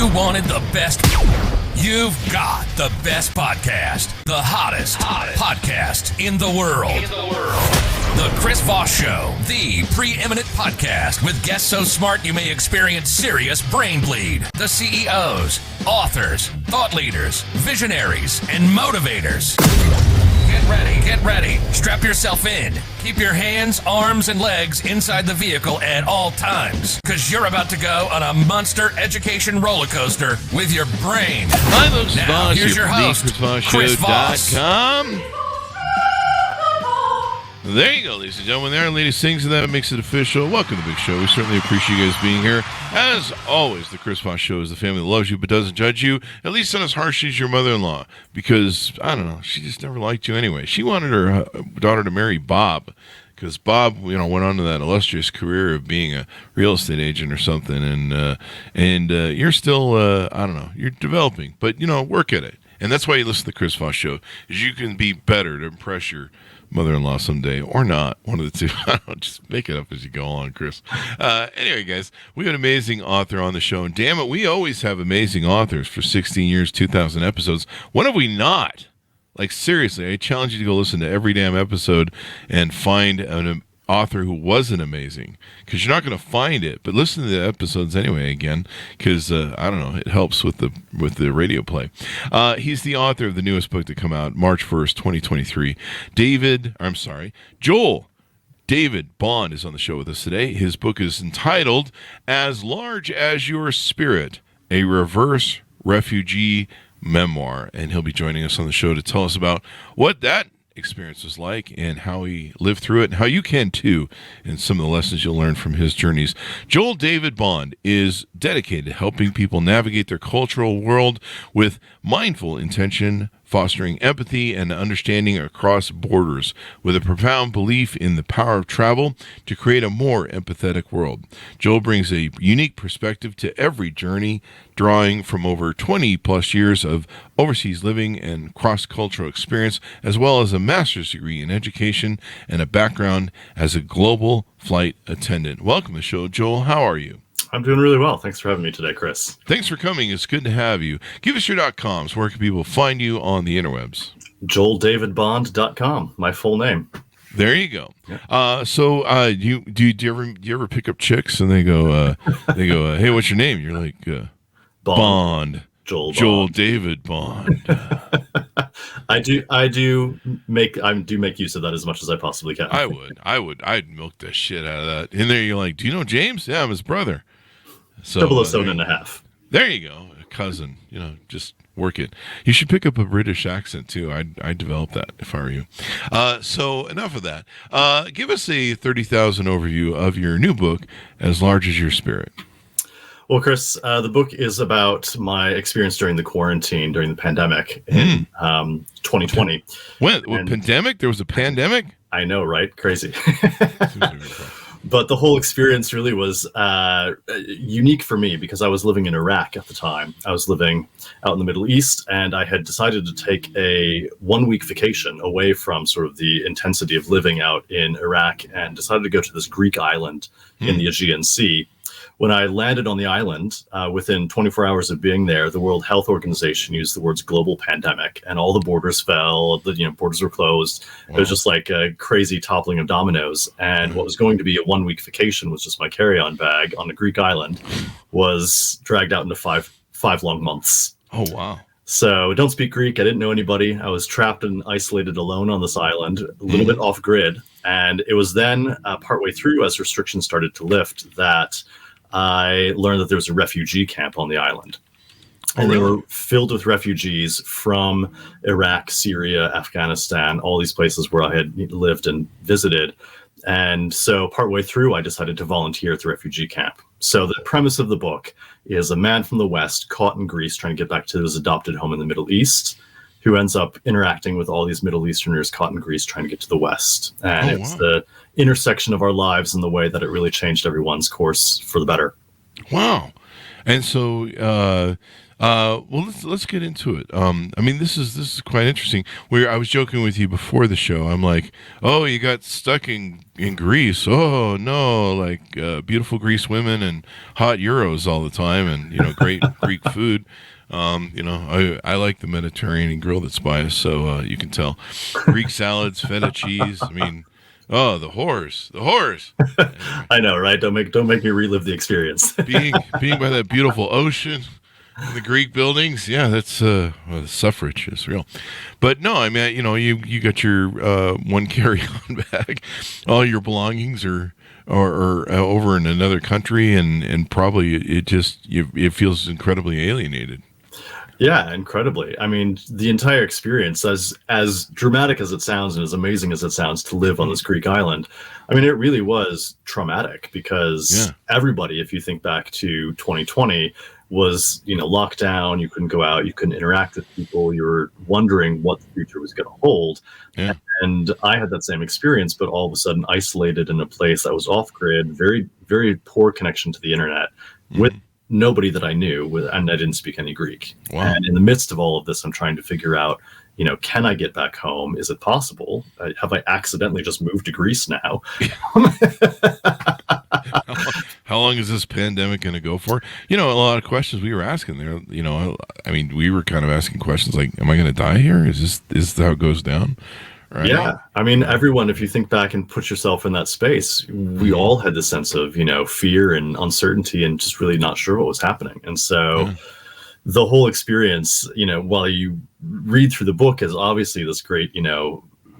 You wanted the best. You've got the best podcast. The hottest podcast in the world. The Chris Voss Show, the preeminent podcast with guests so smart you may experience serious brain bleed. The CEOs, authors, thought leaders, visionaries, and motivators. Get ready. Strap yourself in. Keep your hands, arms, and legs inside the vehicle at all times, because you're about to go on a monster education roller coaster with your brain. Hi, folks. Now, here's your host, Chris Voss. There you go, ladies and gentlemen. There, lady sings, and that makes it official. Welcome to the big show. We certainly appreciate you guys being here. As always, the Chris Voss Show is the family that loves you but doesn't judge you, at least not as harsh as your mother-in-law, because, I don't know, she just never liked you anyway. She wanted her daughter to marry Bob, because Bob, went on to that illustrious career of being a real estate agent or something, and you're still, I don't know, you're developing, but, work at it. And that's why you listen to the Chris Voss Show, is you can be better to impress your mother-in-law someday, or not, one of the two. I don't know, just make it up as you go along, Chris. Anyway, guys, we have an amazing author on the show, and damn it, we always have amazing authors for 16 years, 2,000 episodes. When have we not? Like, seriously, I challenge you to go listen to every damn episode and find an author who wasn't amazing, because you're not going to find it, but listen to the episodes anyway again, because I don't know, it helps with the radio play. He's the author of the newest book to come out March 1st, 2023. Joel David Bond is on the show with us today. His book is entitled As Large as Your Spirit, a Reverse Refugee Memoir, and he'll be joining us on the show to tell us about what that experience was like and how he lived through it, and how you can too, and some of the lessons you'll learn from his journeys. Joel David Bond is dedicated to helping people navigate their cultural world with mindful intention, fostering empathy and understanding across borders, with a profound belief in the power of travel to create a more empathetic world. Joel brings a unique perspective to every journey, drawing from over 20 plus years of overseas living and cross-cultural experience, as well as a master's degree in education and a background as a global flight attendant. Welcome to the show, Joel. How are you? I'm doing really well. Thanks for having me today, Chris. Thanks for coming. It's good to have you. Give us your .coms. Where can people find you on the interwebs? JoelDavidBond.com, my full name. There you go. Yeah. Do you ever pick up chicks and they go, hey, what's your name? You're like, Bond. Joel David Bond. I do make use of that as much as I possibly can. I'd milk the shit out of that. In there, you're like, do you know James? Yeah, I'm his brother. So 007.5. There you go, a cousin. Just work it. You should pick up a British accent too. I'd develop that if I were you. So enough of that. Give us a 30,000 overview of your new book, As Large as Your Spirit. Well, Chris, the book is about my experience during the quarantine, during the pandemic in 2020. What pandemic? There was a pandemic? I know, right? Crazy. But the whole experience really was unique for me, because I was living in Iraq at the time. I was living out in the Middle East, and I had decided to take a 1-week vacation away from sort of the intensity of living out in Iraq, and decided to go to this Greek island in the Aegean Sea. When I landed on the island, within 24 hours of being there, the World Health Organization used the words global pandemic, and all the borders fell. The borders were closed. Wow. It was just like a crazy toppling of dominoes. And what was going to be a 1-week vacation was just my carry-on bag on a Greek island was dragged out into five long months. Oh, wow. So don't speak Greek. I didn't know anybody. I was trapped and isolated alone on this island, a little bit off grid. And it was then partway through, as restrictions started to lift, that I learned that there was a refugee camp on the island. And they were filled with refugees from Iraq, Syria, Afghanistan, all these places where I had lived and visited. And so partway through, I decided to volunteer at the refugee camp. So the premise of the book is a man from the West caught in Greece trying to get back to his adopted home in the Middle East, who ends up interacting with all these Middle Easterners caught in Greece trying to get to the West. And it's the intersection of our lives and the way that it really changed everyone's course for the better. Wow. And so, well, let's get into it. I mean, this is quite interesting. I was joking with you before the show. I'm like, oh, you got stuck in Greece. Oh no, like beautiful Greece women and hot euros all the time, and great Greek food. I like the Mediterranean grill that's by us, so you can tell. Greek salads, feta cheese. I mean, oh, the horse. Anyway, I know, right? Don't make me relive the experience. being by that beautiful ocean. The Greek buildings, yeah, that's the suffrage is real. But no, I mean, you got your one carry-on bag, all your belongings are over in another country, and probably it feels incredibly alienated. Yeah, incredibly. I mean, the entire experience, as dramatic as it sounds and as amazing as it sounds to live on this Greek island, I mean, it really was traumatic because everybody, if you think back to 2020, was locked down. You couldn't go out, you couldn't interact with people, you were wondering what the future was going to hold. And I had that same experience, but all of a sudden isolated in a place that was off grid, very, very poor connection to the internet, with nobody that I knew, and I didn't speak any Greek. Wow. And in the midst of all of this, I'm trying to figure out, can I get back home? Is it possible? Have I accidentally just moved to Greece now? How long is this pandemic going to go for? A lot of questions we were asking there. I mean, we were kind of asking questions like, "Am I going to die here? Is this how it goes down?" Right? Yeah, I mean, everyone. If you think back and put yourself in that space, we all had this sense of fear and uncertainty, and just really not sure what was happening. And so, the whole experience, while you read through the book, is obviously this great,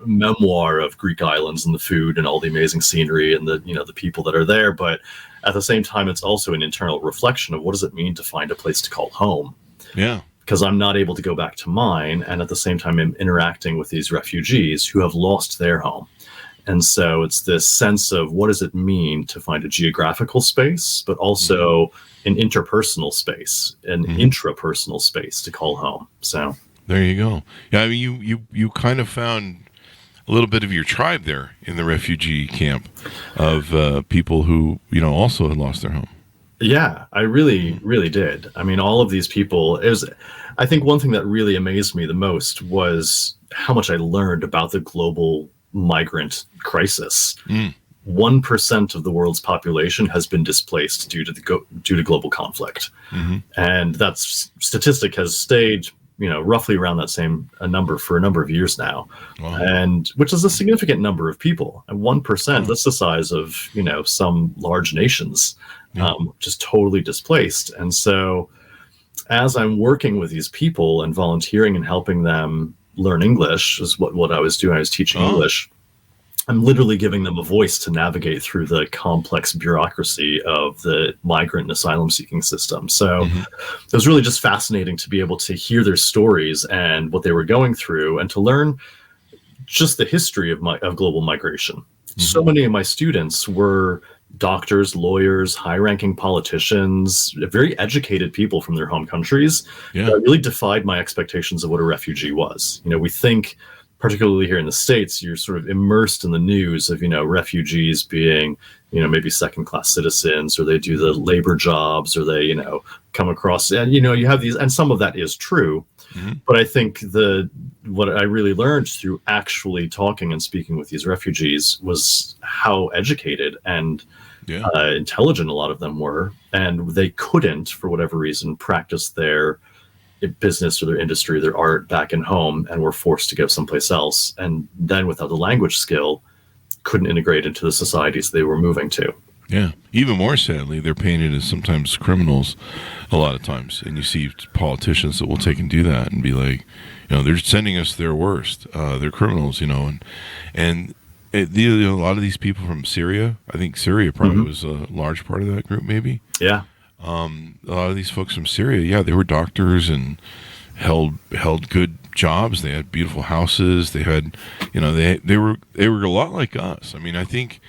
memoir of Greek islands and the food and all the amazing scenery and the the people that are there, but at the same time it's also an internal reflection of what does it mean to find a place to call home. Because I'm not able to go back to mine, and at the same time I'm interacting with these refugees who have lost their home. And so it's this sense of what does it mean to find a geographical space, but also an interpersonal space, an intrapersonal space to call home. So there you go. Yeah, I mean, you kind of found a little bit of your tribe there in the refugee camp of people who, also had lost their home. Yeah, I really, really did. I mean, all of these people, I think one thing that really amazed me the most was how much I learned about the global migrant crisis. 1% of the world's population has been displaced due to global conflict. And that statistic has stayed roughly around that same number for a number of years now. Wow. And which is a significant number of people. And 1%, that's the size of, some large nations, just totally displaced. And so as I'm working with these people and volunteering and helping them learn English is what I was doing. I was teaching English. I'm literally giving them a voice to navigate through the complex bureaucracy of the migrant and asylum seeking system. So it was really just fascinating to be able to hear their stories and what they were going through, and to learn just the history of global migration. So many of my students were doctors, lawyers, high-ranking politicians, very educated people from their home countries that really defied my expectations of what a refugee was. We think, particularly here in the States, you're sort of immersed in the news of, refugees being, maybe second-class citizens, or they do the labor jobs, or they, come across, and, you have these, and some of that is true. But I think what I really learned through actually talking and speaking with these refugees was how educated and intelligent a lot of them were, and they couldn't, for whatever reason, practice their business or their industry, their art back in home, and were forced to go someplace else. And then without the language skill, couldn't integrate into the societies they were moving to. Yeah. Even more sadly, they're painted as sometimes criminals a lot of times. And you see politicians that will take and do that and be like, they're sending us their worst. They're criminals, and a lot of these people from Syria, I think Syria probably was a large part of that group, maybe. Yeah. A lot of these folks from Syria, they were doctors and held good jobs. They had beautiful houses. They had, they were a lot like us. I mean, I think,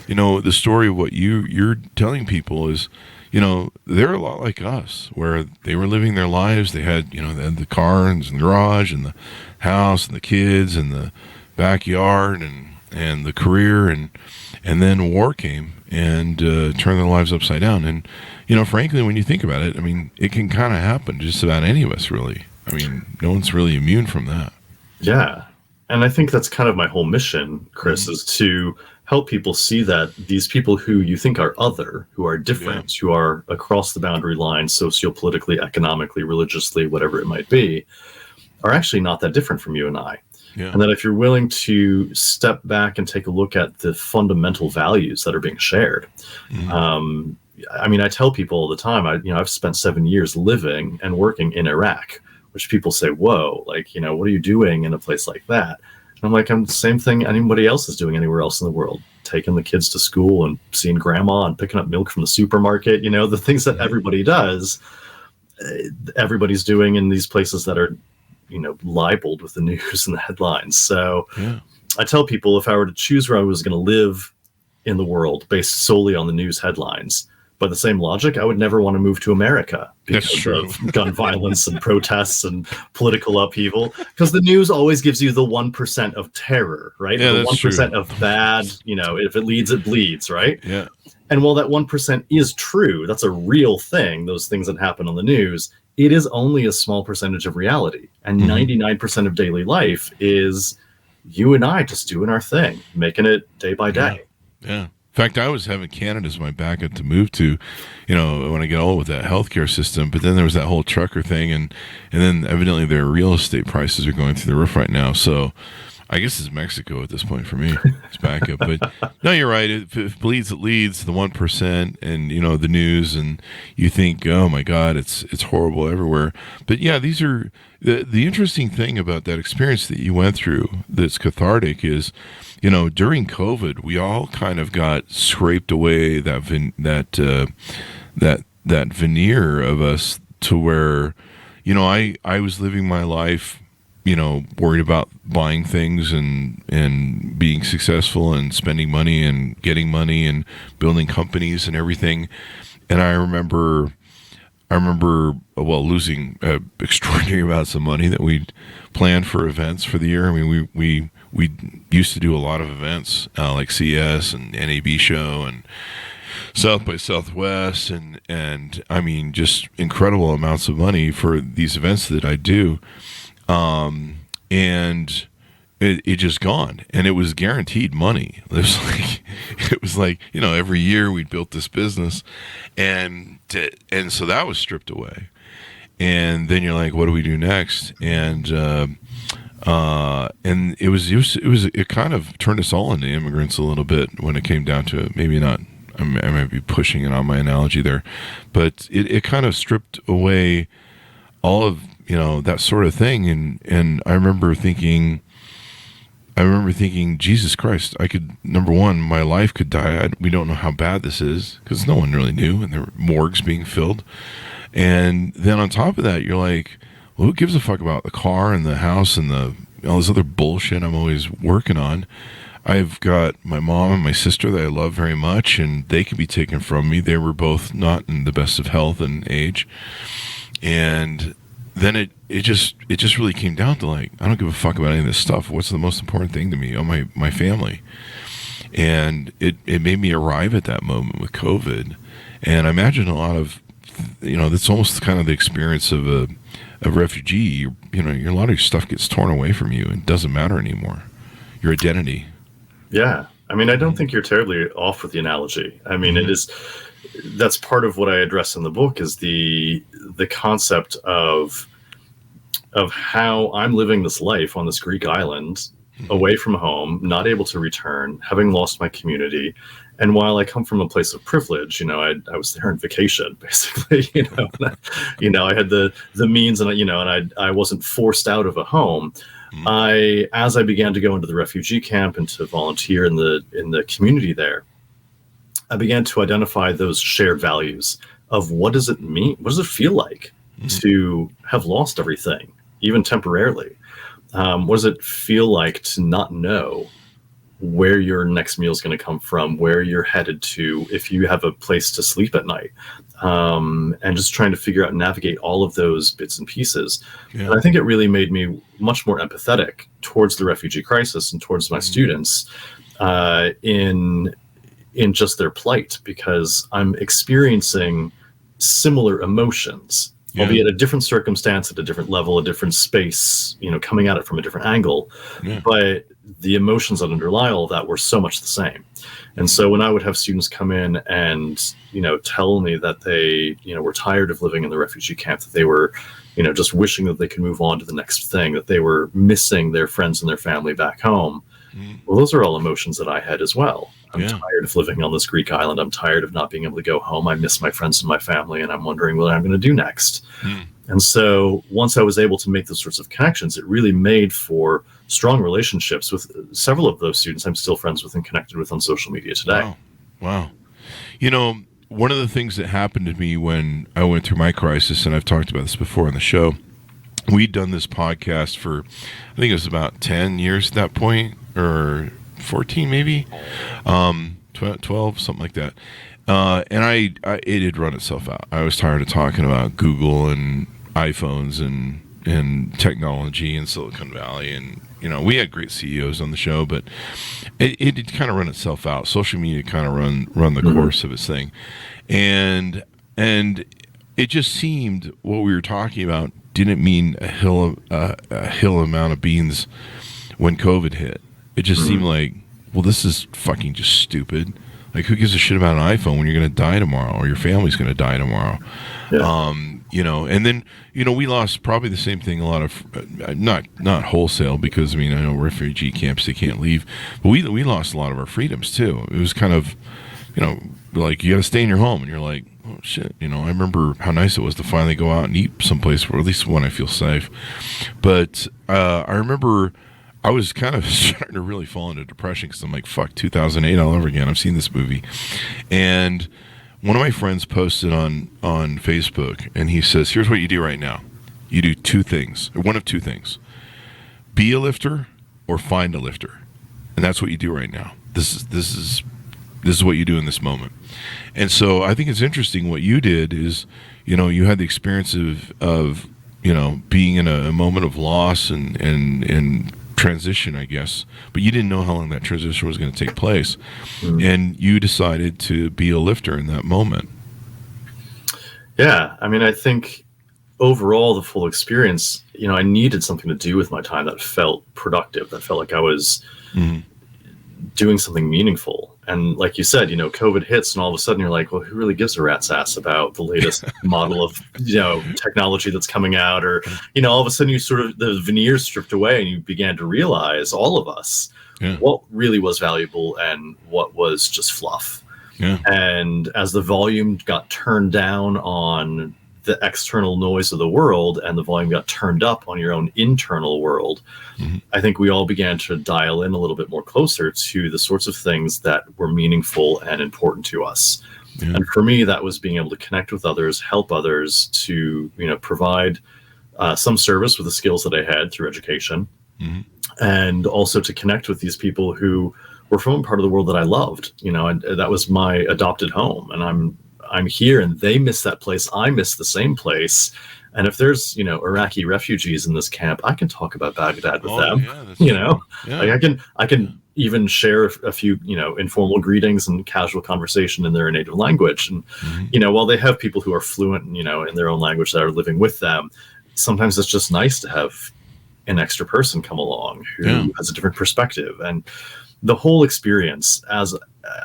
the story of what you're telling people is, they're a lot like us, where they were living their lives. They had, they had the car and the garage and the house and the kids and the backyard and the career, and then war came and turned their lives upside down. And frankly, when you think about it, I mean, it can kind of happen to just about any of us, really. I mean, no one's really immune from that. Yeah. And I think that's kind of my whole mission, Chris, is to help people see that these people who you think are other, who are different, who are across the boundary line, sociopolitically, economically, religiously, whatever it might be, are actually not that different from you and I. Yeah. And that if you're willing to step back and take a look at the fundamental values that are being shared, I mean, I tell people all the time, I've spent 7 years living and working in Iraq, which people say, whoa, like, what are you doing in a place like that? And I'm like, I'm the same thing anybody else is doing anywhere else in the world, taking the kids to school and seeing grandma and picking up milk from the supermarket, the things that everybody does, everybody's doing in these places that are, libeled with the news and the headlines. So I tell people if I were to choose where I was going to live in the world based solely on the news headlines, by the same logic, I would never want to move to America because of gun violence and protests and political upheaval. Because the news always gives you the 1% of terror, right? Yeah, the 1% true. of bad, if it leads, it bleeds, right? Yeah. And while that 1% is true, that's a real thing, those things that happen on the news, it is only a small percentage of reality. And 99% of daily life is you and I just doing our thing, making it day by day. Yeah. In fact, I was having Canada as my backup to move to, when I get old with that healthcare system. But then there was that whole trucker thing, and then evidently their real estate prices are going through the roof right now. So I guess it's Mexico at this point for me. It's backup. But no, you're right. If it bleeds, it leads. The 1%, and the news, and you think, oh my God, it's horrible everywhere. But yeah, these are the interesting thing about that experience that you went through that's cathartic is, during COVID, we all kind of got scraped away that veneer of us to where, I was living my life, worried about buying things and being successful and spending money and getting money and building companies and everything. And I remember, losing extraordinary amounts of money that we'd planned for events for the year. I mean, we used to do a lot of events like CS and NAB show and South by Southwest and I mean, just incredible amounts of money for these events that I do. And it just gone, and it was guaranteed money. It was like, every year we built this business, and so that was stripped away. And then you're like, what do we do next? And it kind of turned us all into immigrants a little bit when it came down to it. Maybe not. I might be pushing it on my analogy there, but it kind of stripped away all of that sort of thing. And I remember thinking, Jesus Christ, number one, my life could die. We don't know how bad this is because no one really knew, and there were morgues being filled. And then on top of that, you're like, well, who gives a fuck about the car and the house and all this other bullshit I'm always working on? I've got my mom and my sister that I love very much, and they could be taken from me. They were both not in the best of health and age. And then it just really came down to like, I don't give a fuck about any of this stuff. What's the most important thing to me? Oh, my family. And it made me arrive at that moment with COVID. And I imagine a lot of, that's almost kind of the experience of a refugee. A lot of your stuff gets torn away from you and doesn't matter anymore. Your identity. Yeah. I mean, I don't think you're terribly off with the analogy. I mean, that's part of what I address in the book is the concept of how I'm living this life on this Greek island, away from home, not able to return, having lost my community. And while I come from a place of privilege, I was there on vacation, basically, I had the means and I wasn't forced out of a home. As I began to go into the refugee camp and to volunteer in the community there, I began to identify those shared values of what does it mean? What does it feel like to have lost everything, even temporarily? What does it feel like to not know where your next meal is going to come from, where you're headed to, if you have a place to sleep at night, and just trying to figure out and navigate all of those bits and pieces. Yeah. And I think it really made me much more empathetic towards the refugee crisis and towards my students in just their plight, because I'm experiencing similar emotions, albeit a different circumstance at a different level, a different space, coming at it from a different angle. Yeah. But the emotions that underlie all of that were so much the same. And so when I would have students come in and, tell me that they, were tired of living in the refugee camp, that they were, just wishing that they could move on to the next thing, that they were missing their friends and their family back home. Well, those are all emotions that I had as well. I'm tired of living on this Greek island. I'm tired of not being able to go home. I miss my friends and my family, and I'm wondering what I'm going to do next. And so once I was able to make those sorts of connections, it really made for strong relationships with several of those students I'm still friends with and connected with on social media today. Wow. One of the things that happened to me when I went through my crisis, and I've talked about this before on the show, we'd done this podcast for, I think it was about 10 years at that point, or 14 maybe, 12, something like that. And it had run itself out. I was tired of talking about Google and iPhones and technology in Silicon Valley, and we had great CEOs on the show, but it did kind of run itself out. Social media kind of run the course of its thing, and it just seemed what we were talking about didn't mean a hill amount of beans when COVID hit. It just seemed like, well, this is fucking just stupid. Like, who gives a shit about an iPhone when you're going to die tomorrow, or your family's going to die tomorrow? Yeah. And then, we lost probably the same thing. A lot of, not wholesale, because I know refugee camps, they can't leave, but we lost a lot of our freedoms too. It was kind of, like, you got to stay in your home, and you're like, oh shit. I remember how nice it was to finally go out and eat someplace where at least when I feel safe. But I remember I was kind of starting to really fall into depression, because I'm like, fuck, 2008 all over again. I've seen this movie. And one of my friends posted on Facebook, and he says, here's what you do right now. You do two things, or one of two things. Be a lifter or find a lifter. And that's what you do right now. This is what you do in this moment. And so I think it's interesting what you did is, you had the experience of being in a moment of loss and transition, I guess, but you didn't know how long that transition was going to take place, and you decided to be a lifter in that moment. Yeah, I think overall the full experience, I needed something to do with my time that felt productive, that felt like I was doing something meaningful. And like you said, COVID hits, and all of a sudden you're like, well, who really gives a rat's ass about the latest model of, technology that's coming out? Or, all of a sudden you sort of, the veneers stripped away, and you began to realize, all of us, what really was valuable and what was just fluff. Yeah. And as the volume got turned down on the external noise of the world, and the volume got turned up on your own internal world, I think we all began to dial in a little bit more closer to the sorts of things that were meaningful and important to us. Yeah. And for me, that was being able to connect with others, help others, to provide some service with the skills that I had through education, and also to connect with these people who were from a part of the world that I loved. And that was my adopted home, and I'm here, and they miss that place. I miss the same place. And if there's, Iraqi refugees in this camp, I can talk about Baghdad with them. Yeah, Like I can even share a few, informal greetings and casual conversation in their native language. And, while they have people who are fluent, in their own language that are living with them, sometimes it's just nice to have an extra person come along who has a different perspective. And the whole experience, as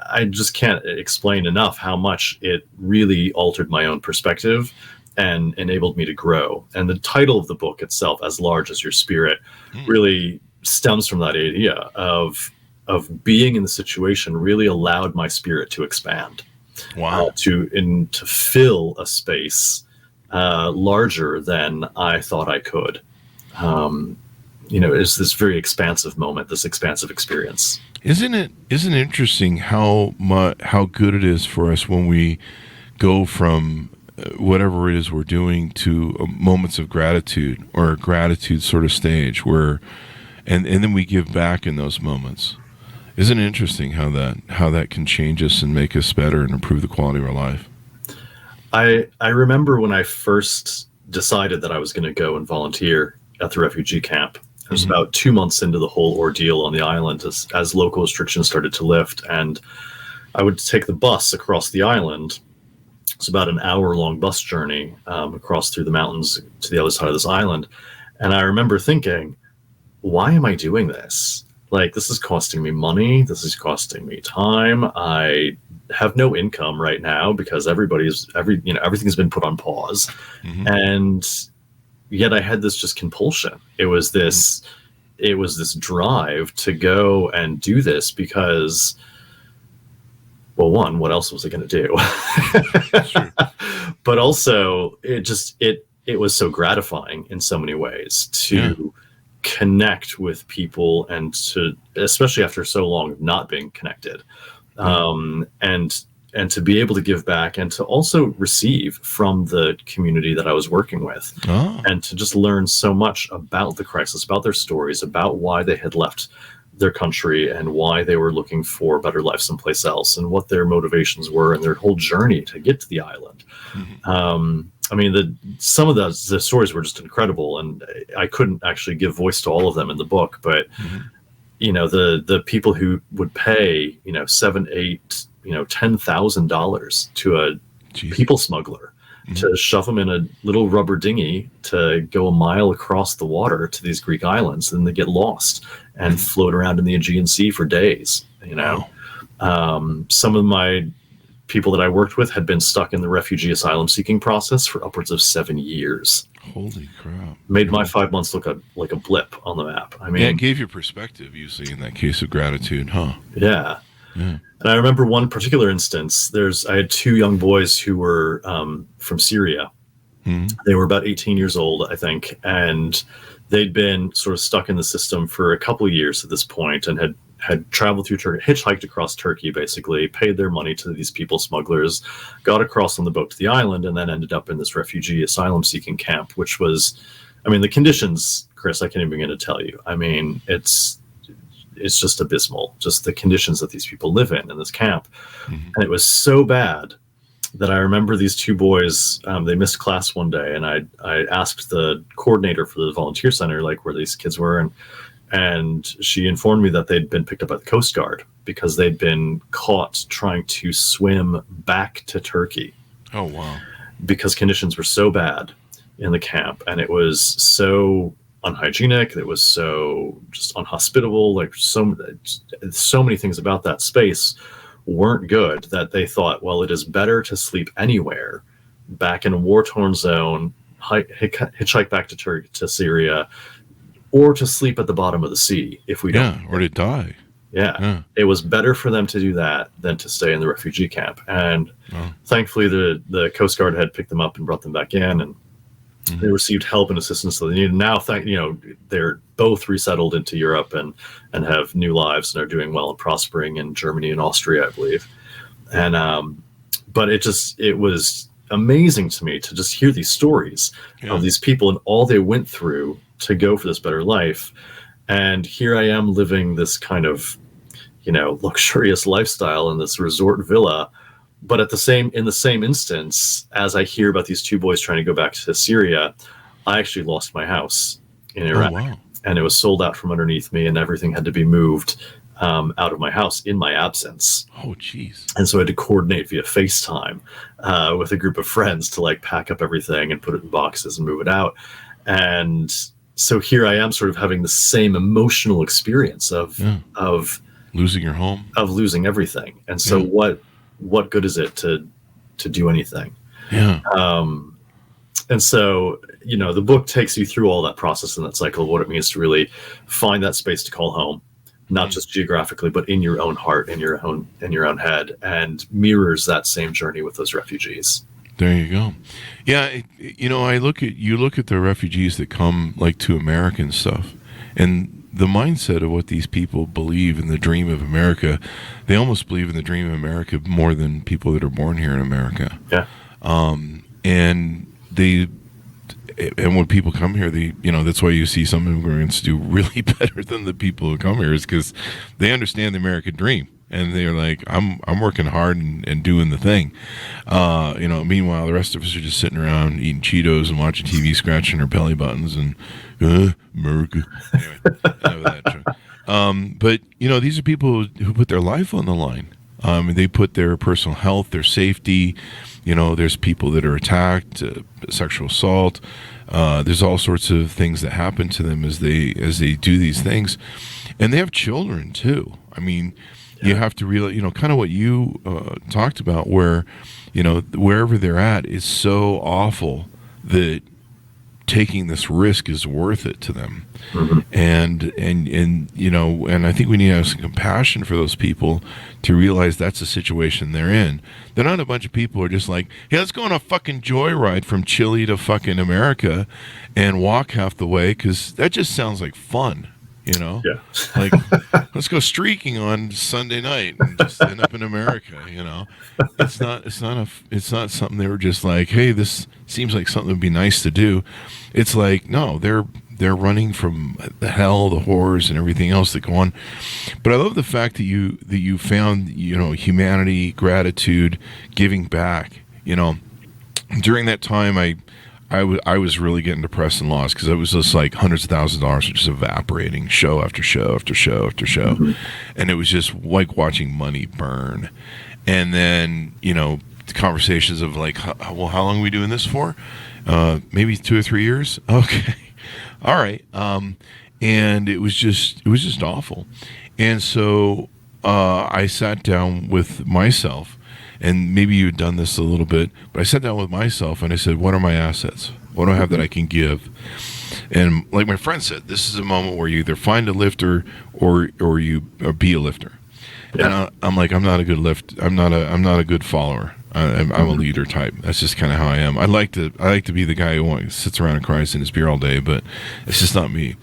I just can't explain enough how much it really altered my own perspective and enabled me to grow. And the title of the book itself, As Large as Your Spirit, really stems from that idea of being in the situation really allowed my spirit to expand. Wow. To fill a space larger than I thought I could. It's this very expansive moment, this expansive experience. Isn't it interesting how good it is for us when we go from whatever it is we're doing to moments of gratitude, or a gratitude sort of stage where, and then we give back in those moments. Isn't it interesting how that can change us and make us better and improve the quality of our life? I remember when I first decided that I was going to go and volunteer at the refugee camp. It was about 2 months into the whole ordeal on the island as local restrictions started to lift, and I would take the bus across the island It's about an hour-long bus journey across through the mountains to the other side of this island. And I remember thinking, why am I doing this? Like, this is costing me money. This is costing me time. I have no income right now because everything's been put on pause. Mm-hmm. And yet I had this just compulsion. It was this drive to go and do this because, well, one, what else was I going to do? Sure. But also it was so gratifying in so many ways to connect with people and to, especially after so long of not being connected, and to be able to give back and to also receive from the community that I was working with, and to just learn so much about the crisis, about their stories, about why they had left their country and why they were looking for a better life someplace else and what their motivations were and their whole journey to get to the island. Mm-hmm. I mean, some of the stories were just incredible, and I couldn't actually give voice to all of them in the book, but the people who would pay, $7,000, $8,000, $10,000 to a people smuggler to shove them in a little rubber dinghy to go a mile across the water to these Greek islands, and they get lost and float around in the Aegean Sea for days. Some of my people that I worked with had been stuck in the refugee asylum seeking process for upwards of 7 years. Holy crap. Made my 5 months look like a blip on the map. I mean, it gave you perspective, usually, in that case of gratitude, huh? Yeah. And I remember one particular instance. I had 2 young boys who were from Syria. Mm-hmm. They were about 18 years old, I think, and they'd been sort of stuck in the system for a couple of years at this point, and had traveled through Turkey, hitchhiked across Turkey, basically, paid their money to these people smugglers, got across on the boat to the island, and then ended up in this refugee asylum seeking camp, which was, I mean, the conditions, Chris, I can't even begin to tell you. I mean, it's just abysmal, just the conditions that these people live in this camp. Mm-hmm. And it was so bad that I remember these 2 boys, they missed class one day, and I asked the coordinator for the volunteer center, like, where these kids were, and she informed me that they'd been picked up by the Coast Guard because they'd been caught trying to swim back to Turkey. Oh, wow. Because conditions were so bad in the camp, and it was so unhygienic, it was so just unhospitable, like so many things about that space weren't good, that they thought, well, it is better to sleep anywhere back in a war-torn zone, hitchhike back to Syria, or to sleep at the bottom of the sea if we don't. Or to die. Yeah. It was better for them to do that than to stay in the refugee camp. And thankfully, the Coast Guard had picked them up and brought them back in, and they received help and assistance that they needed. Now, they're both resettled into Europe and have new lives and are doing well and prospering in Germany and Austria, I believe. And but it was amazing to me to just hear these stories of these people and all they went through to go for this better life. And here I am living this kind of, luxurious lifestyle in this resort villa. But in the same instance, as I hear about these 2 boys trying to go back to Syria, I actually lost my house in Iraq. Oh, wow. And it was sold out from underneath me, and everything had to be moved out of my house in my absence. Oh, jeez. And so I had to coordinate via FaceTime with a group of friends to pack up everything and put it in boxes and move it out. And so here I am sort of having the same emotional experience of losing your home, of losing everything. And so what good is it to do anything? Yeah. And so, the book takes you through all that process and that cycle of what it means to really find that space to call home, not just geographically, but in your own heart, in your own head, and mirrors that same journey with those refugees. There you go. Yeah, I look at the refugees that come to America and stuff, and the mindset of what these people believe in the dream of America, they almost believe in the dream of America more than people that are born here in America. Yeah. And when people come here, that's why you see some immigrants do really better than the people who come here, is because they understand the American dream. And they're like, I'm working hard and doing the thing. Meanwhile, the rest of us are just sitting around eating Cheetos and watching TV, scratching our belly buttons and, America. Anyway, that joke. But, these are people who put their life on the line. They put their personal health, their safety. There's people that are attacked, sexual assault. There's all sorts of things that happen to them as they do these things, and they have children too. You have to realize, kind of what you talked about, where, wherever they're at is so awful that taking this risk is worth it to them. Mm-hmm. And I think we need to have some compassion for those people to realize that's the situation they're in. They're not a bunch of people who are just like, hey, let's go on a fucking joyride from Chile to fucking America and walk half the way, because that just sounds like fun. Yeah. Like, let's go streaking on Sunday night and just end up in America. It's not something they were just like, hey, this seems like something that would be nice to do. It's like, no, they're running from the hell, the horrors, and everything else that go on. But I love the fact that you found, humanity, gratitude, giving back. During that time, I was really getting depressed and lost, because it was just like hundreds of thousands of dollars were just evaporating, show after show after show after show. Mm-hmm. And it was just like watching money burn. And then, the conversations of like, well, how long are we doing this for? Maybe 2 or 3 years. Okay. All right. And it was just awful. And so I sat down with myself. And maybe you'd done this a little bit, but I sat down with myself and I said, what are my assets? What do I have that I can give? And like my friend said, this is a moment where you either find a lifter or you be a lifter. Yeah. And I'm like, I'm not a good lift. I'm not a good follower. I'm a leader type. That's just kind of how I am. I like to be the guy who sits around and cries in his beer all day, but it's just not me.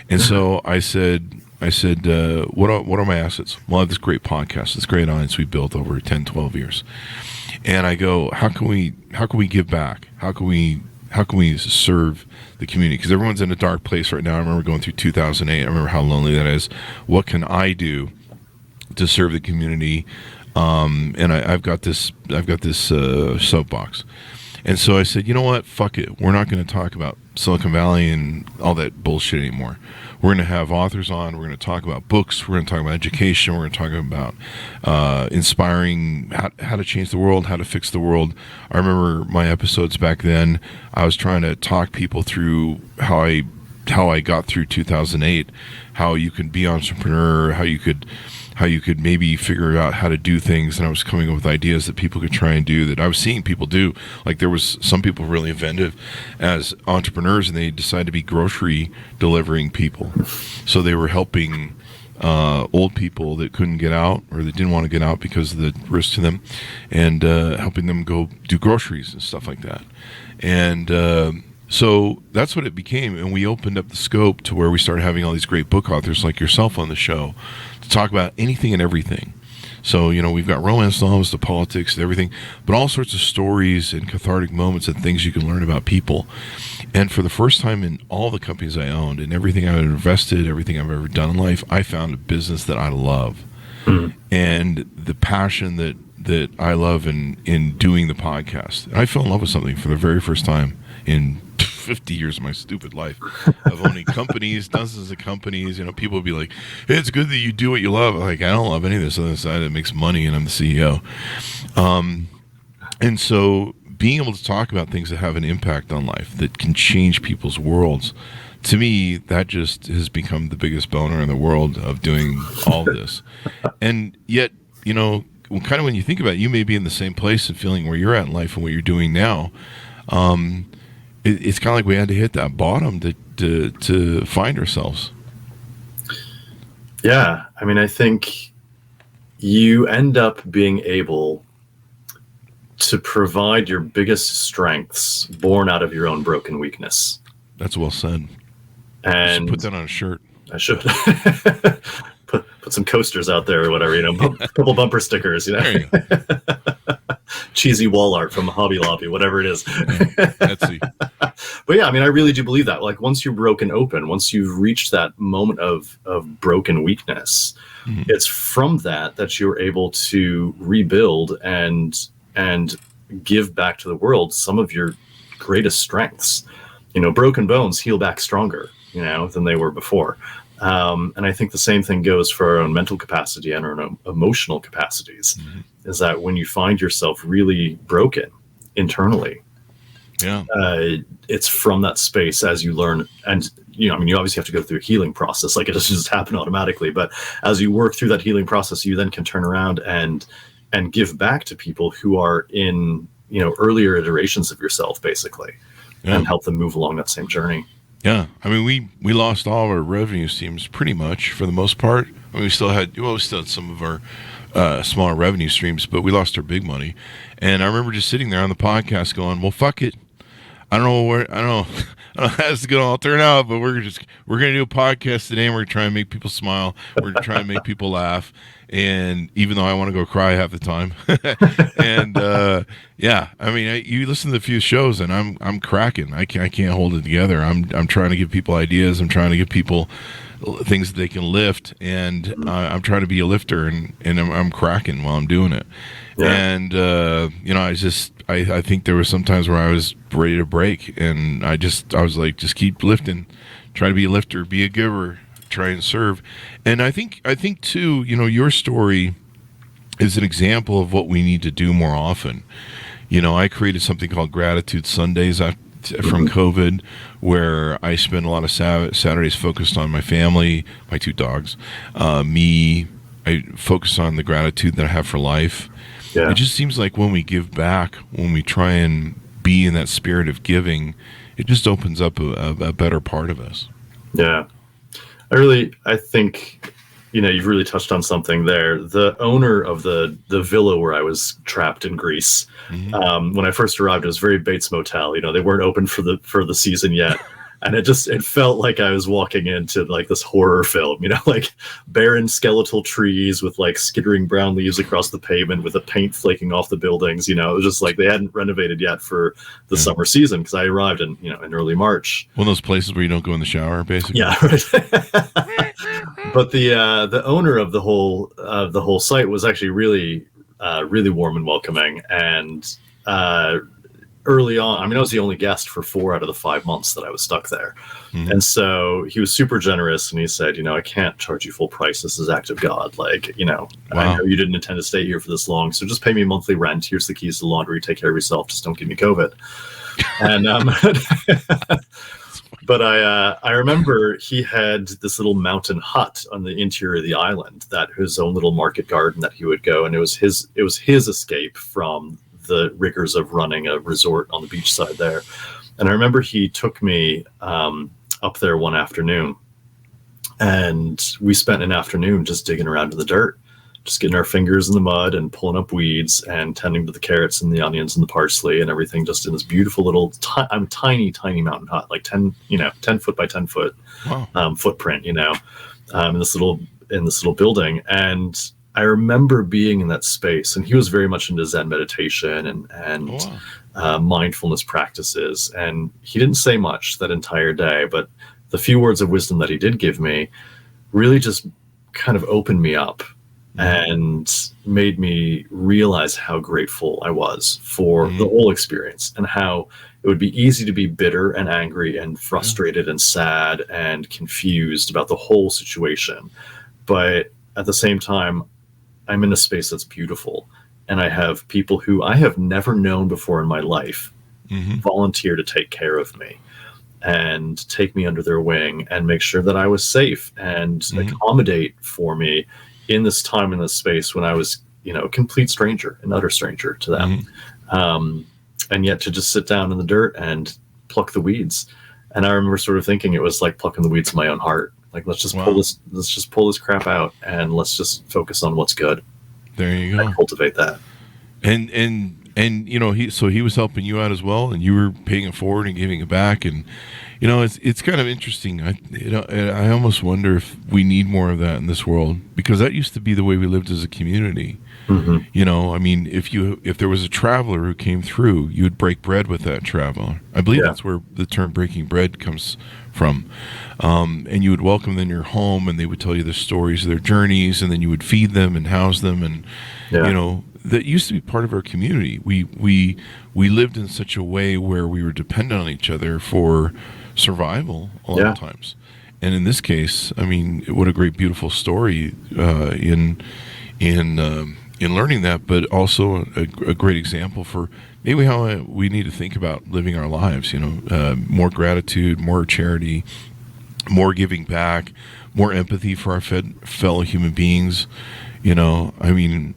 And so I said, what are my assets? Well, I have this great podcast, this great audience we built over 10, 12 years. And I go, how can we give back? How can we serve the community? Because everyone's in a dark place right now. I remember going through 2008. I remember how lonely that is. What can I do to serve the community? And I've got this soapbox. And so I said, you know what? Fuck it. We're not going to talk about Silicon Valley and all that bullshit anymore. We're going to have authors on. We're going to talk about books. We're going to talk about education. We're going to talk about inspiring how to change the world, how to fix the world. I remember my episodes back then. I was trying to talk people through how I got through 2008, how you could be an entrepreneur, how you could maybe figure out how to do things. And I was coming up with ideas that people could try and do that I was seeing people do. Like there was some people really inventive as entrepreneurs, and they decided to be grocery delivering people. So they were helping old people that couldn't get out or that didn't want to get out because of the risk to them, and helping them go do groceries and stuff like that. And so that's what it became. And we opened up the scope to where we started having all these great book authors like yourself on the show to talk about anything and everything. So, we've got romance novels, the politics, and everything, but all sorts of stories and cathartic moments and things you can learn about people. And for the first time in all the companies I owned and everything I've invested, everything I've ever done in life, I found a business that I love. Mm-hmm. And the passion that I love in doing the podcast. And I fell in love with something for the very first time in 50 years of my stupid life of owning companies, dozens of companies. People would be like, hey, it's good that you do what you love. Like, I don't love any of this other side that makes money, and I'm the CEO. And so being able to talk about things that have an impact on life, that can change people's worlds, to me, that just has become the biggest boner in the world of doing all this. And yet, kind of when you think about it, you may be in the same place and feeling where you're at in life and what you're doing now. It's kind of like we had to hit that bottom to find ourselves. Yeah. I think you end up being able to provide your biggest strengths born out of your own broken weakness. That's well said. And put that on a shirt. I should. Put some coasters out there or whatever, couple bumper stickers, There you go. Cheesy wall art from Hobby Lobby, whatever it is. Etsy. But yeah, I really do believe that. Like once you're broken open, once you've reached that moment of broken weakness, mm-hmm. It's from that you're able to rebuild and give back to the world some of your greatest strengths. Broken bones heal back stronger, than they were before. And I think the same thing goes for our own mental capacity and our own emotional capacities, is that when you find yourself really broken internally, it's from that space as you learn. And, you obviously have to go through a healing process. Like, it doesn't just happen automatically. But as you work through that healing process, you then can turn around and give back to people who are in, earlier iterations of yourself, basically, and help them move along that same journey. Yeah, I mean, we lost all of our revenue streams pretty much for the most part. I mean, we still had some of our smaller revenue streams, but we lost our big money. And I remember just sitting there on the podcast going, "Well, fuck it. I don't know how this is gonna all turn out, but we're gonna do a podcast today, and we're gonna try and make people smile. We're gonna try and make people laugh. And even though I want to go cry half the time, and I mean, you listen to a few shows, and I'm cracking. I can't hold it together. I'm trying to give people ideas. I'm trying to give people things that they can lift, and I'm trying to be a lifter, and I'm cracking while I'm doing it. Yeah. And I think there was some times where I was ready to break, and I was like, just keep lifting, try to be a lifter, be a giver, try and serve. And I think too, your story is an example of what we need to do more often. I created something called Gratitude Sundays from COVID, where I spend a lot of Saturdays focused on my family, my 2 dogs, me. I focus on the gratitude that I have for life. Yeah. It just seems like when we give back, when we try and be in that spirit of giving, it just opens up a better part of us. Yeah. I think, you've really touched on something there. The owner of the villa where I was trapped in Greece, when I first arrived, it was very Bates Motel. They weren't open for the season yet. And it felt like I was walking into like this horror film, like barren skeletal trees with like skittering brown leaves across the pavement with the paint flaking off the buildings. It was just like they hadn't renovated yet for the summer season, because I arrived in early March. One of those places where you don't go in the shower, basically. Yeah, right. But the owner of the whole site was actually really really warm and welcoming. And early on, I was the only guest for 4 out of the 5 months that I was stuck there. And so he was super generous, and he said, I can't charge you full price. This is act of God. Like, Wow. I know you didn't intend to stay here for this long, so just pay me monthly rent. Here's the keys to the laundry. Take care of yourself. Just don't give me COVID. And but I remember he had this little mountain hut on the interior of the island, that his own little market garden that he would go, and it was his escape from the rigors of running a resort on the beach side there. And I remember he took me up there one afternoon, and we spent an afternoon just digging around in the dirt, just getting our fingers in the mud and pulling up weeds and tending to the carrots and the onions and the parsley and everything, just in this beautiful little tiny mountain hut, like 10 foot by 10 foot footprint, in this little building. And I remember being in that space, and he was very much into Zen meditation and mindfulness practices. And he didn't say much that entire day, but the few words of wisdom that he did give me really just kind of opened me up and made me realize how grateful I was for the whole experience, and how it would be easy to be bitter and angry and frustrated and sad and confused about the whole situation. But at the same time, I'm in a space that's beautiful, and I have people who I have never known before in my life volunteer to take care of me and take me under their wing and make sure that I was safe and accommodate for me in this time, in this space when I was, a complete stranger, an utter stranger to them. And yet to just sit down in the dirt and pluck the weeds. And I remember sort of thinking it was like plucking the weeds in my own heart. Like, let's just pull this crap out, and let's just focus on what's good. There you go. And cultivate that. And he was helping you out as well, and you were paying it forward and giving it back. And it's kind of interesting. I almost wonder if we need more of that in this world, because that used to be the way we lived as a community. If there was a traveler who came through, you would break bread with that traveler. I believe that's where the term breaking bread comes from. And you would welcome them in your home, and they would tell you the stories of their journeys, and then you would feed them and house them. And, that used to be part of our community. We lived in such a way where we were dependent on each other for survival a lot of times. And in this case, I mean, what a great, beautiful story in learning that, but also a great example for maybe how we need to think about living our lives. More gratitude, more charity, more giving back, more empathy for our fellow human beings. I mean,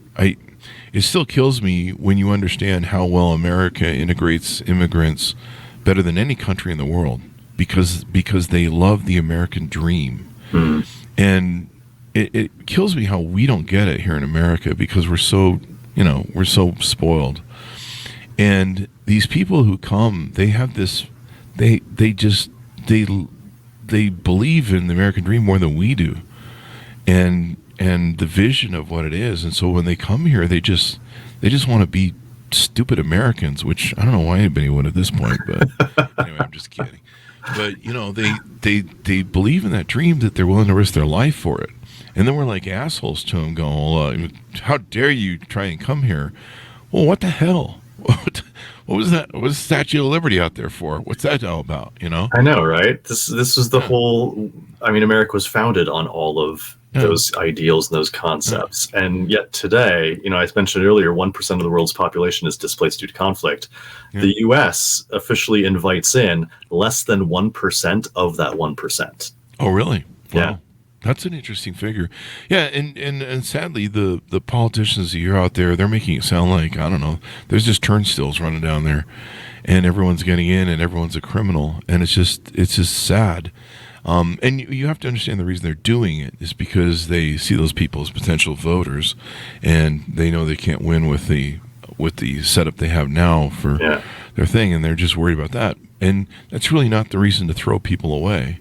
it still kills me when you understand how well America integrates immigrants better than any country in the world because they love the American dream. Mm. And it kills me how we don't get it here in America because we're so spoiled. And these people who come, they have this, they believe in the American dream more than we do. And the vision of what it is. And so when they come here, they just want to be stupid Americans, which I don't know why anybody would at this point, but anyway, I'm just kidding. But, they believe in that dream that they're willing to risk their life for it. And then we're like assholes to them going, how dare you try and come here? Well, what the hell? What was that? What was the Statue of Liberty out there for? What's that all about, I know, right? This is the whole, America was founded on all of those ideals and those concepts. Yeah. And yet today, I mentioned earlier, 1% of the world's population is displaced due to conflict. Yeah. The U.S. officially invites in less than 1% of that 1%. Oh, really? Wow. Yeah. That's an interesting figure. Yeah, and sadly, the politicians that you're out there, they're making it sound like, I don't know, there's just turnstiles running down there, and everyone's getting in, and everyone's a criminal, and it's just sad. And you have to understand the reason they're doing it is because they see those people as potential voters, and they know they can't win with the setup they have now for their thing, and they're just worried about that. And that's really not the reason to throw people away.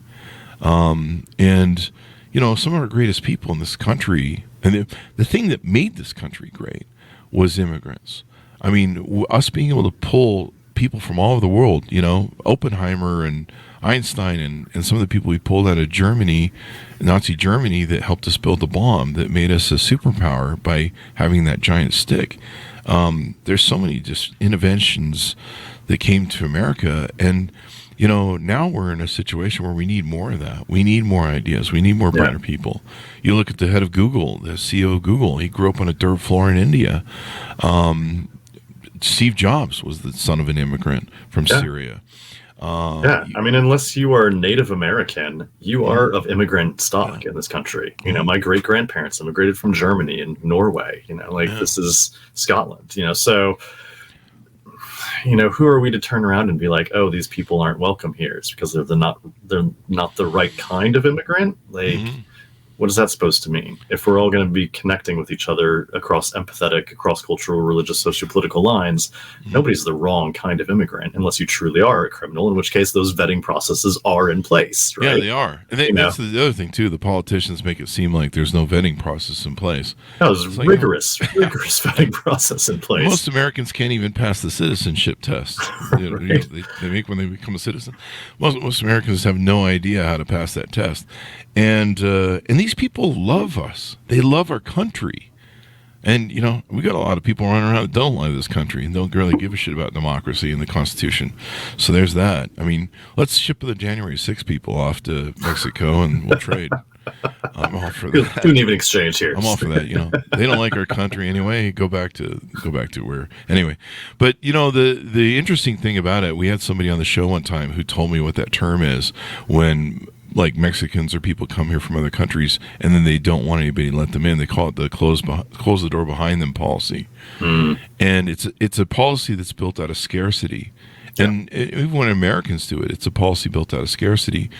And some of our greatest people in this country, and the thing that made this country great was immigrants. I mean, us being able to pull people from all over the world, Oppenheimer and Einstein and some of the people we pulled out of Germany, Nazi Germany, that helped us build the bomb that made us a superpower by having that giant stick. There's so many just innovations that came to America, and now we're in a situation where we need more of that. We need more ideas. We need more brighter people. You look at the head of Google, the CEO of Google. He grew up on a dirt floor in India. Steve Jobs was the son of an immigrant from Syria. Unless you are Native American, you are of immigrant stock in this country. My great grandparents immigrated from Germany and Norway. This is Scotland. So. Who are we to turn around and be like, oh, these people aren't welcome here? It's because they're not the right kind of immigrant. What is that supposed to mean? If we're all going to be connecting with each other across empathetic, across cultural, religious, sociopolitical lines, nobody's the wrong kind of immigrant unless you truly are a criminal, in which case those vetting processes are in place. Right? Yeah, they are. And that's the other thing, too. The politicians make it seem like there's no vetting process in place. No, there's rigorous vetting process in place. Most Americans can't even pass the citizenship test. Right. They make when they become a citizen. Most Americans have no idea how to pass that test. And these people love us. They love our country. And, we got a lot of people running around that don't love this country and don't really give a shit about democracy and the Constitution. So there's that. I mean, let's ship the January 6 people off to Mexico and we'll trade. I'm all for that. Do an even exchange here. I'm all for that. They don't like our country anyway. Go back to where anyway. But the interesting thing about it, we had somebody on the show one time who told me what that term is when like Mexicans or people come here from other countries and then they don't want anybody to let them in. They call it the close the door behind them policy. And it's a policy that's built out of scarcity. And even when Americans do it, it's a policy built out of scarcity.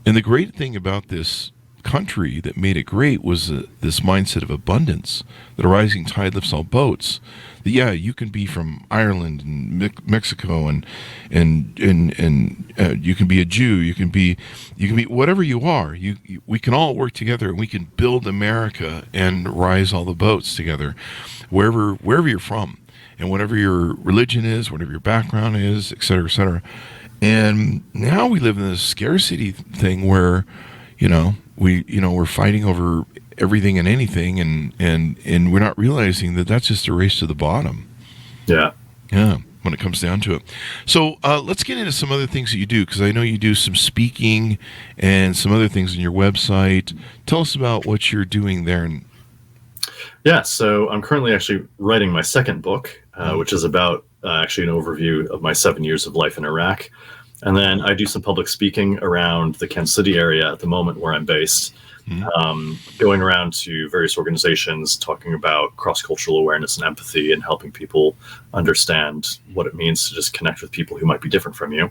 And the great thing about this country that made it great was this mindset of abundance, that a rising tide lifts all boats. That, you can be from Ireland and Mexico and you can be a Jew, you can be whatever you are. We can all work together and we can build America and rise all the boats together, wherever you're from, and whatever your religion is, whatever your background is, et cetera, et cetera. And now we live in this scarcity thing where we're fighting over everything and anything, and we're not realizing that that's just a race to the bottom. Yeah. when it comes down to it. So let's get into some other things that you do, because I know you do some speaking and some other things on your website. Tell us about what you're doing there. Yeah, so I'm currently actually writing my second book, which is about actually an overview of my 7 years of life in Iraq. And then I do some public speaking around the Kansas City area at the moment where I'm based, going around to various organizations, talking about cross-cultural awareness and empathy and helping people understand what it means to just connect with people who might be different from you.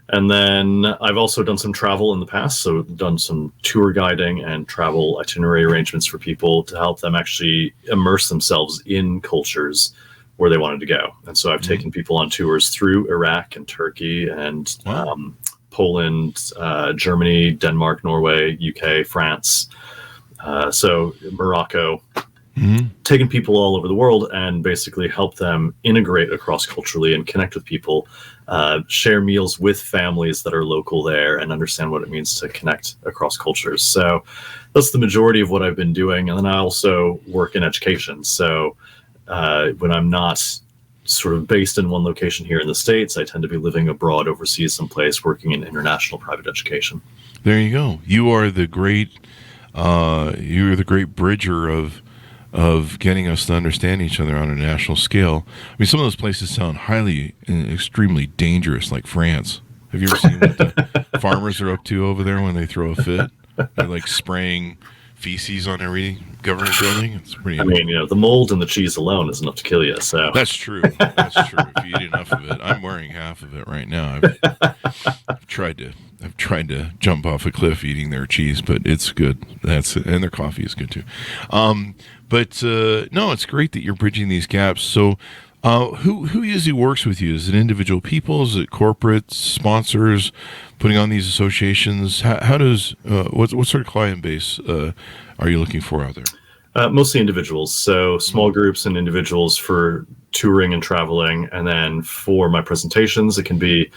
And then I've also done some travel in the past, so done some tour guiding and travel itinerary arrangements for people to help them actually immerse themselves in cultures where they wanted to go. And so I've taken people on tours through Iraq and Turkey and Poland, Germany, Denmark, Norway, UK, France, so Morocco, taking people all over the world and basically help them integrate across culturally and connect with people, share meals with families that are local there and understand what it means to connect across cultures. So that's the majority of what I've been doing. And then I also work in education. So when I'm not sort of based in one location here in the States, I tend to be living abroad overseas someplace, working in international private education. There you go. You are the great bridger of getting us to understand each other on a national scale. I mean, some of those places sound highly and extremely dangerous, like France. Have you ever seen what the farmers are up to over there when they throw a fit? They're like spraying feces on every government building. It's pretty. I mean, the mold in the cheese alone is enough to kill you. So that's true. That's true. If you eat enough of it, I'm wearing half of it right now. I've tried to jump off a cliff eating their cheese, but it's good. And their coffee is good too. But no, it's great that you're bridging these gaps. So, who usually works with you? Is it individual people? Is it corporate sponsors putting on these associations? How does what sort of client base are you looking for out there? Mostly individuals. So small groups and individuals for touring and traveling, and then for my presentations, it can be.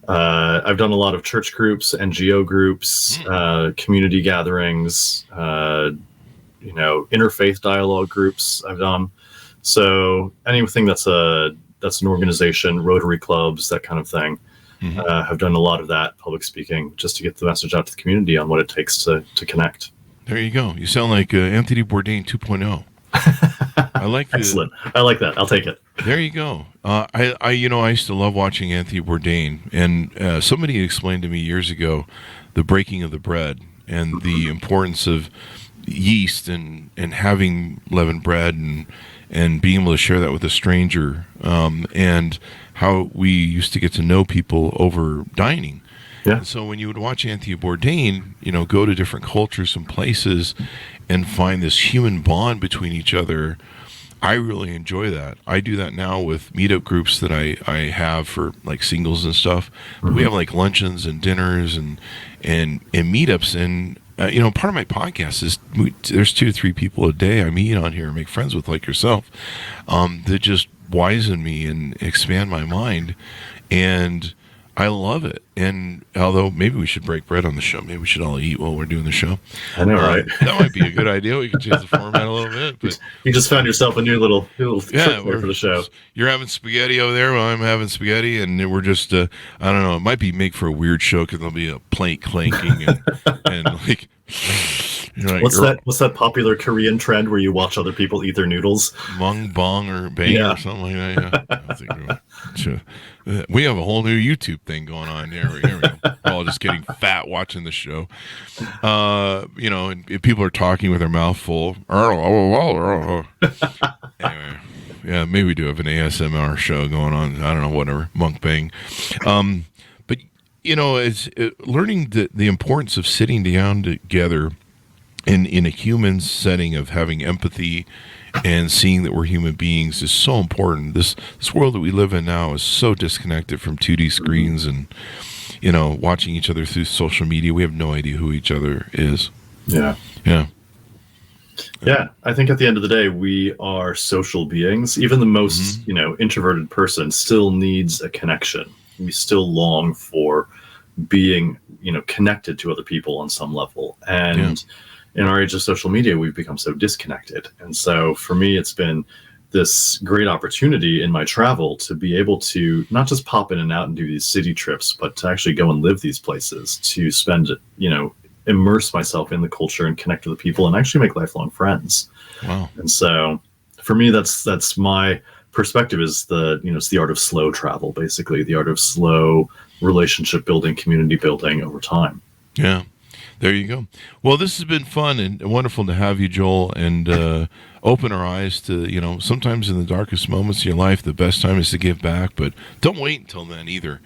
I've done a lot of church groups, NGO groups, community gatherings. Interfaith dialogue groups I've done. So anything that's an organization, Rotary clubs, that kind of thing. Have done a lot of that public speaking just to get the message out to the community on what it takes to connect. There you go. You sound like Anthony Bourdain 2.0. I like that. Excellent. I like that. I'll take it. There you go. I used to love watching Anthony Bourdain, and somebody explained to me years ago the breaking of the bread and the importance of yeast and having leavened bread and being able to share that with a stranger, and how we used to get to know people over dining. Yeah. And so when you would watch Anthony Bourdain, go to different cultures and places and find this human bond between each other, I really enjoy that. I do that now with meetup groups that I have for like singles and stuff. We have like luncheons and dinners and meetups, and part of my podcast is there's 2 to 3 people a day I meet on here and make friends with, like yourself, that just wisen me and expand my mind, and I love it. And although maybe we should break bread on the show, maybe we should all eat while we're doing the show. I know, right? That might be a good idea. We could change the format a little bit. But you just found yourself a new little trick for the show. You're having spaghetti over there while I'm having spaghetti, and we're just I don't know. It might be make for a weird show because there'll be a plate clanking and like. What's that popular Korean trend where you watch other people eat their noodles? Mukbang or bang or something like that. Yeah. I think we have a whole new YouTube thing going on here. Here we go. We're all just getting fat watching the show. And people are talking with their mouth full. Anyway, yeah, maybe we do have an ASMR show going on. I don't know, whatever. Mukbang. But it's learning the importance of sitting down together in a human setting of having empathy and seeing that we're human beings is so important. This world that we live in now is so disconnected from 2D screens and watching each other through social media. We have no idea who each other is. Yeah. I think at the end of the day, we are social beings. Even the most introverted person still needs a connection. We still long for being connected to other people on some level, and in our age of social media, we've become so disconnected. And so for me, it's been this great opportunity in my travel to be able to not just pop in and out and do these city trips, but to actually go and live these places, to spend, immerse myself in the culture and connect with the people and actually make lifelong friends. Wow. And so for me, that's my perspective, is it's the art of slow travel, basically the art of slow relationship building, community building over time. Yeah. There you go. Well, this has been fun and wonderful to have you, Joel, and open our eyes to, sometimes in the darkest moments of your life, the best time is to give back, but don't wait until then either.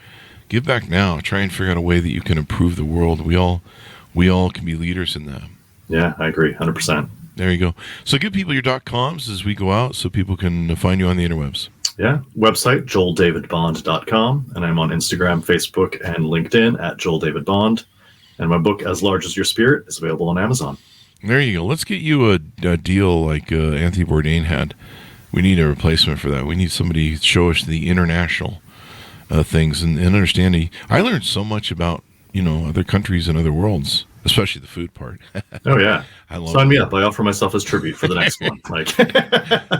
Give back now. Try and figure out a way that you can improve the world. We all can be leaders in that. Yeah, I agree. 100%. There you go. So give people your .coms as we go out so people can find you on the interwebs. Yeah. Website, joeldavidbond.com. And I'm on Instagram, Facebook, and LinkedIn at joeldavidbond. And my book, As Large as Your Spirit, is available on Amazon. There you go. Let's get you a deal like Anthony Bourdain had. We need a replacement for that. We need somebody to show us the international things and understanding. I learned so much about, other countries and other worlds, especially the food part. Oh, yeah. Sign me up. I offer myself as tribute for the next one. Well,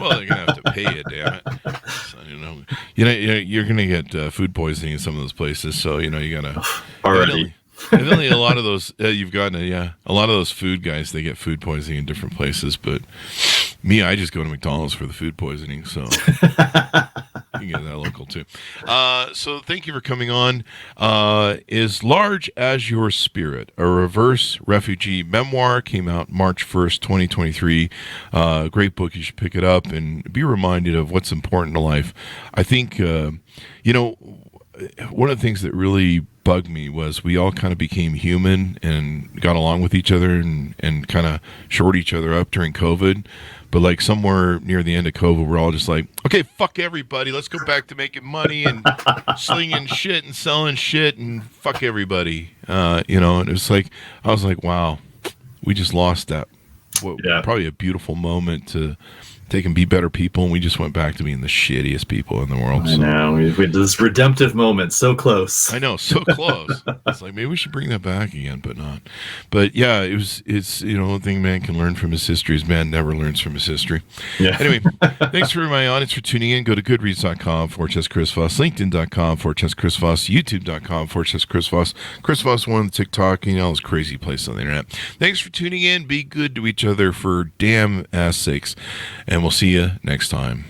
they're going to have to pay you, damn it. So, you're going to get food poisoning in some of those places. So, you got to... Already. Evidently, a lot of those you've gotten a lot of those food guys, they get food poisoning in different places. But me, I just go to McDonald's for the food poisoning, so you get that local too. So thank you for coming on. As Large as Your Spirit, a reverse refugee memoir, came out March 1st, 2023. Great book. You should pick it up and be reminded of what's important in life. I think one of the things that really bugged me was we all kind of became human and got along with each other and kind of shored each other up during COVID. But like somewhere near the end of COVID, we're all just like, okay, fuck everybody. Let's go back to making money and slinging shit and selling shit and fuck everybody. And it was like, I was like, wow, we just lost that. Probably a beautiful moment to take and be better people, and we just went back to being the shittiest people in the world. I know. We had this redemptive moment, so close. I know, so close. It's like, maybe we should bring that back again, but not. But yeah, it's one thing man can learn from his history is man never learns from his history. Yeah. Anyway, thanks for my audience for tuning in. Go to goodreads.com/Chris Voss, LinkedIn.com/Chris Voss, YouTube.com/Chris Voss. Chris Voss, one on the TikTok, those crazy places on the internet. Thanks for tuning in. Be good to each other for damn ass sakes. And we'll see you next time.